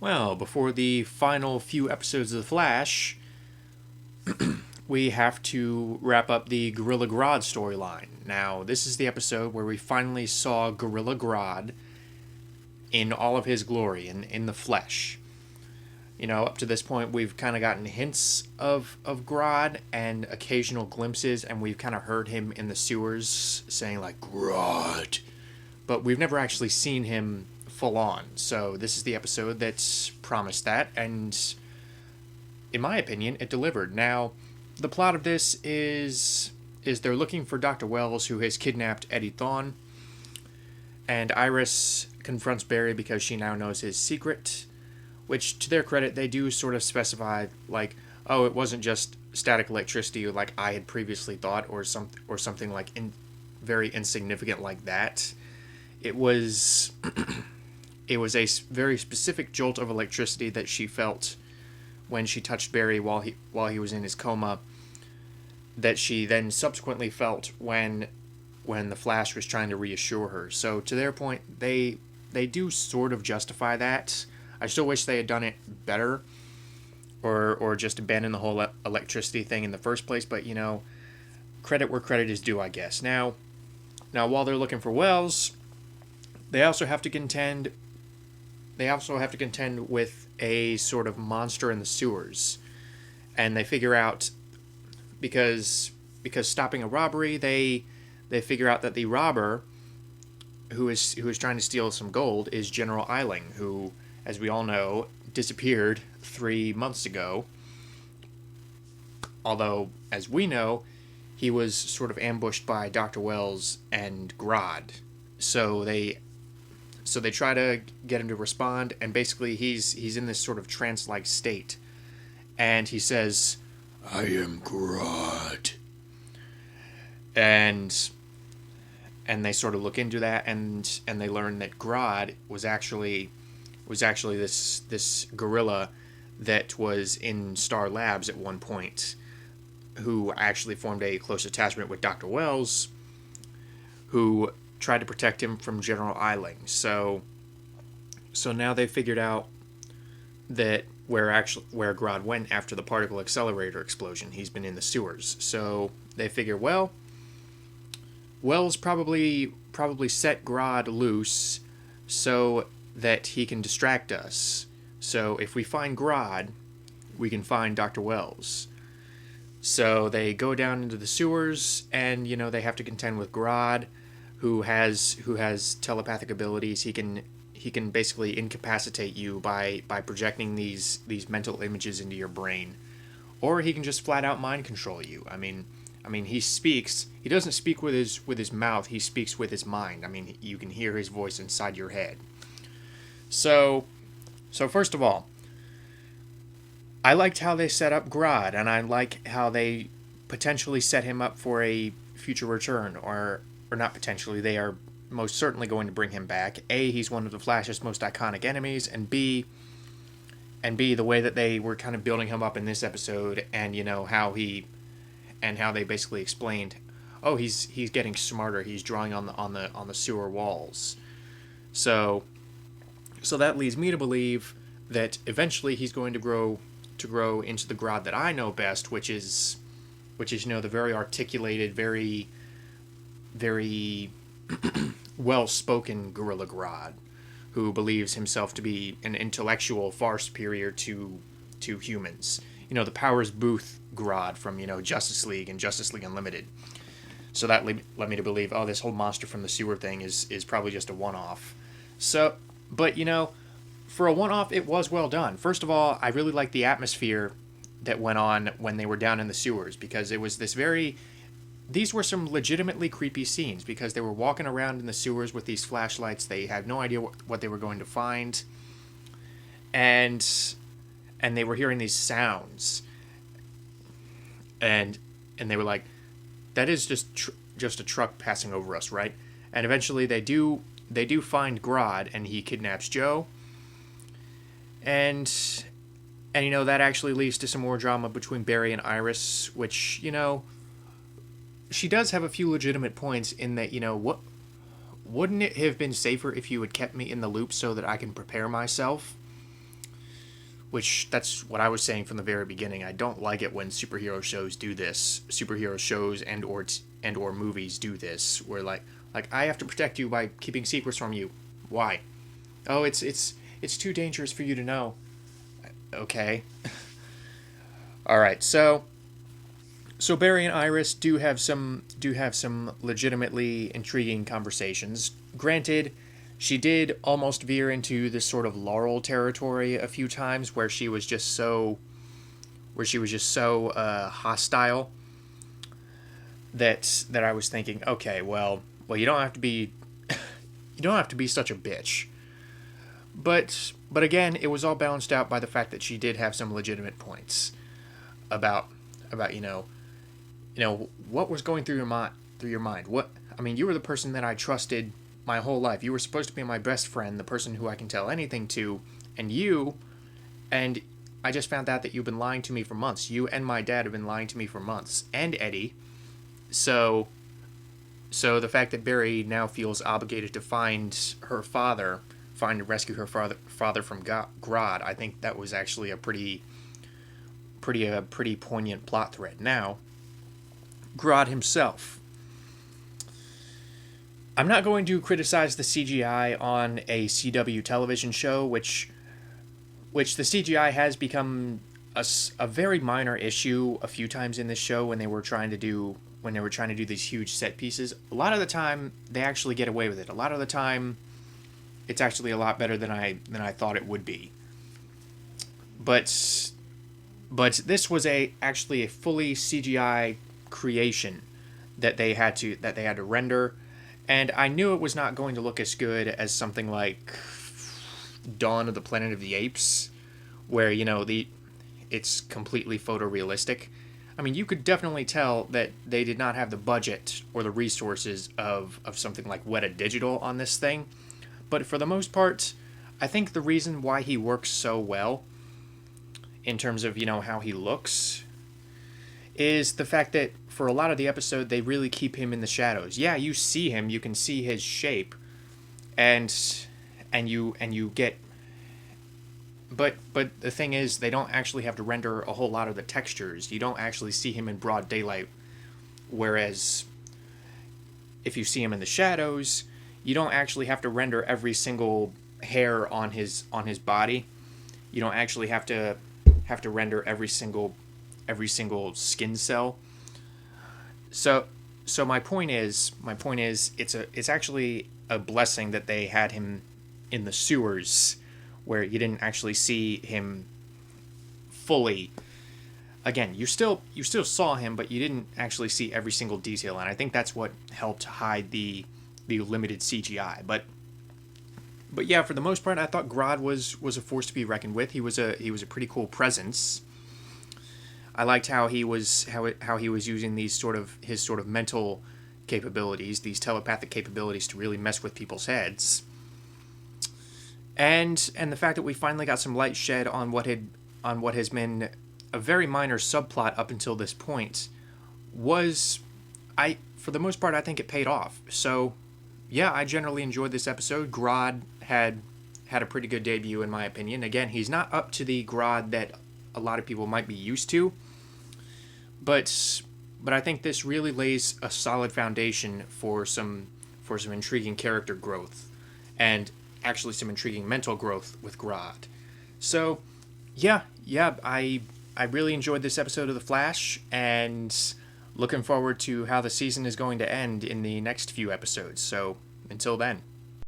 Well, before the final few episodes of The Flash, we have to wrap up the Gorilla Grodd storyline. Now, this is the episode where we finally saw Gorilla Grodd in all of his glory, in the flesh. You know, up to this point, we've kind of gotten hints of Grodd and occasional glimpses, and we've kind of heard him in the sewers saying, like, Grodd. But we've never actually seen him full on. So this is the episode that's promised that, and in my opinion, it delivered. Now, the plot of this is they're looking for Dr. Wells, who has kidnapped Eddie Thawne, and Iris confronts Barry because she now knows his secret, which, to their credit, they do sort of specify, like, oh, it wasn't just static electricity like I had previously thought, or something like very insignificant like that. It was it was a very specific jolt of electricity that she felt when she touched Barry while he was in his coma, that she then subsequently felt when the Flash was trying to reassure her. So to their point, they do sort of justify that. I still wish they had done it better, or just abandoned the whole electricity thing in the first place. But you know, credit where credit is due, I guess. Now while they're looking for Wells, they also have to contend with a sort of monster in the sewers, and they figure out, because stopping a robbery, they figure out that the robber who is trying to steal some gold is General Eiling, who, as we all know, disappeared 3 months ago. Although, as we know, he was sort of ambushed by Dr. Wells and Grodd. So they try to get him to respond, and basically he's in this sort of trance-like state. And he says, I am Grodd. And they sort of look into that, and they learn that Grodd was actually this gorilla that was in Star Labs at one point, who actually formed a close attachment with Dr. Wells, who tried to protect him from General Eiling. So now they figured out that where Grodd went after the particle accelerator explosion. He's been in the sewers. So they figure, well, Wells probably set Grodd loose so that he can distract us. So if we find Grodd, we can find Dr. Wells. So they go down into the sewers, and you know, they have to contend with Grodd, who has telepathic abilities. He can basically incapacitate you by projecting these mental images into your brain, or he can just flat out mind control you. I mean, he speaks. He doesn't speak with his mouth. He speaks with his mind. I mean, you can hear his voice inside your head. So first of all, I liked how they set up Grodd, and I like how they potentially set him up for a future return, or not potentially. They are most certainly going to bring him back. A, he's one of the Flash's most iconic enemies, and B, the way that they were kind of building him up in this episode, and you know how they basically explained, oh, he's getting smarter. He's drawing on the sewer walls. So that leads me to believe that eventually he's going to grow into the Grodd that I know best, which is you know, the very articulated, very very well-spoken Gorilla Grodd, who believes himself to be an intellectual far superior to humans. You know, the Powers Booth Grodd from, you know, Justice League and Justice League Unlimited. So that led me to believe, oh, this whole monster from the sewer thing is probably just a one-off. So, but, you know, for a one-off, it was well done. First of all, I really liked the atmosphere that went on when they were down in the sewers, because it was these were some legitimately creepy scenes, because they were walking around in the sewers with these flashlights. They had no idea what they were going to find. And they were hearing these sounds. And they were like, that is just a truck passing over us, right? And eventually they do find Grodd, and he kidnaps Joe. And you know, that actually leads to some more drama between Barry and Iris, which, you know, she does have a few legitimate points in that, you know, wouldn't it have been safer if you had kept me in the loop so that I can prepare myself? which that's what I was saying from the very beginning. I don't like it when superhero shows do this. Superhero shows and or movies do this, where like I have to protect you by keeping secrets from you. Why? Oh, it's too dangerous for you to know. Okay. All right. So Barry and Iris do have some legitimately intriguing conversations. Granted, she did almost veer into this sort of Laurel territory a few times, where she was just so hostile that I was thinking, okay, well, you don't have to be you don't have to be such a bitch. But again, it was all balanced out by the fact that she did have some legitimate points about what was going through your mind. What I mean, you were the person that I trusted my whole life. You were supposed to be my best friend, the person who I can tell anything to, and I just found out that you've been lying to me for months. You and my dad have been lying to me for months, and Eddie. So the fact that Barry now feels obligated to find and rescue her father from Grodd, I think that was actually a pretty poignant plot thread. Now, Grodd himself. I'm not going to criticize the CGI on a CW television show, which the CGI has become a very minor issue a few times in this show when they were trying to do these huge set pieces. A lot of the time they actually get away with it. A lot of the time it's actually a lot better than I thought it would be. But this was actually a fully CGI creation that they had to render, and I knew it was not going to look as good as something like Dawn of the Planet of the Apes, where it's completely photorealistic. I mean, you could definitely tell that they did not have the budget or the resources of something like Weta Digital on this thing. But for the most part, I think the reason why he works so well in terms of, how he looks is the fact that for a lot of the episode, they really keep him in the shadows. Yeah, you see him, you can see his shape, and you get... But the thing is, they don't actually have to render a whole lot of the textures. You don't actually see him in broad daylight. Whereas, if you see him in the shadows, you don't actually have to render every single hair on his body. You don't actually have to render every single skin cell. So my point is, it's actually a blessing that they had him in the sewers, where you didn't actually see him fully. Again, you still saw him, but you didn't actually see every single detail, and I think that's what helped hide the limited CGI. But yeah, for the most part, I thought Grodd was a force to be reckoned with. He was a pretty cool presence. I liked how he was using his sort of mental capabilities, these telepathic capabilities, to really mess with people's heads. And the fact that we finally got some light shed on what has been a very minor subplot up until this point for the most part, I think it paid off. So yeah, I generally enjoyed this episode. Grodd had a pretty good debut, in my opinion. Again, he's not up to the Grodd that a lot of people might be used to, but I think this really lays a solid foundation for some intriguing character growth, and actually some intriguing mental growth with Grodd. So yeah, I really enjoyed this episode of The Flash, and looking forward to how the season is going to end in the next few episodes. So until then.